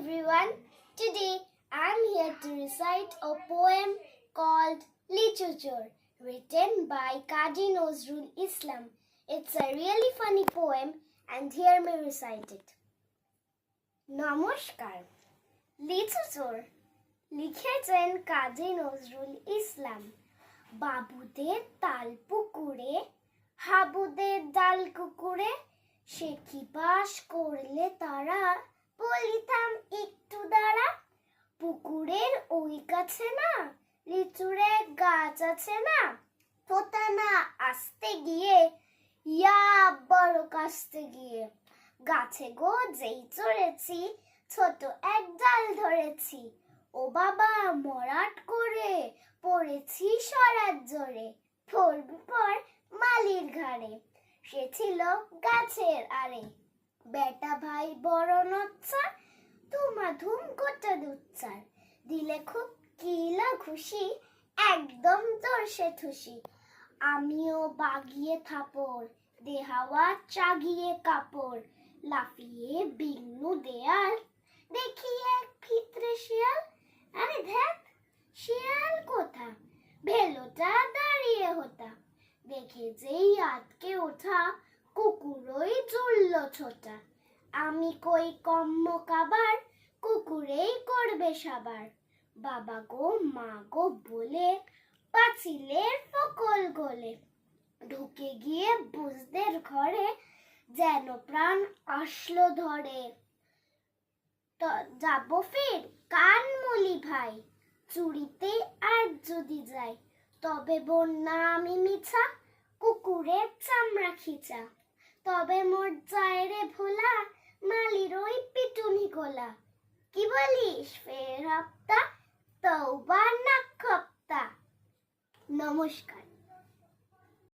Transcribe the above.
everyone. Today I am here to recite a poem called Literature, written by Kazi Nazrul Islam. It's a really funny poem and hear me recite it. নমস্কার। Literature লিখেছেন কাজী নজরুল ইসলাম। বাবুদের তাল পুকুরে, হাবুদের ডাল কুকুরে, সে কি বাস করলে তারা, বলিতাম একটু দাঁড়া। পুকুরের ওই কাছে না লিচুরে গাছ আছে না, তোতা না আসতে গিয়ে ইয়া বড় কাশতে গিয়ে, গাছে গো যেই চড়েছি ছোট এক ডাল ধরেছি, ও বাবা মরাট করে পড়েছি সরাত জোরে, পড়বি পর মালির ঘাড়ে, সে ছিল গাছের আড়ে। বেটা ভাই বড় নচ্চার, ধুমাধুম গোটা দুচ্চার, দিলে খুব কিলা খুশি, একদম দর্শে ঠুসি। আমিও বাগিয়ে থাপড়, দেহাওয়া চাগিয়ে কাপড়, লাফিয়ে বিঘ্নু দেয়াল, দেখি এক ভিতরে শিয়াল। আরে ধ্যাত, শিয়াল কোথা, ভেলোটা দাঁড়িয়ে হোতা, দেখে যেই আটকে ওঠা, কুকুরই চুলল ছোটা। আমি কই কম্ম কাবার, কুকুরেই করবে সাবার। বাবা গো মা গো বলে পাঁচিলের ফকল গলে, ঢুকে গিয়ে বুঝদের ঘরে, যেন প্রাণ আসলো ধরে। যাবো ফির কান মলি ভাই, চুরিতে আর যদি যাই, তবে বন্যা আমি মিছা, কুকুরের চামড়া খিচা। তবে মোর যায় রে ভোলা, মালির ওই পিটুনি গোলা। কি বলিস ফের হপ্তা, তৌবা না খপ্তা। নমস্কার।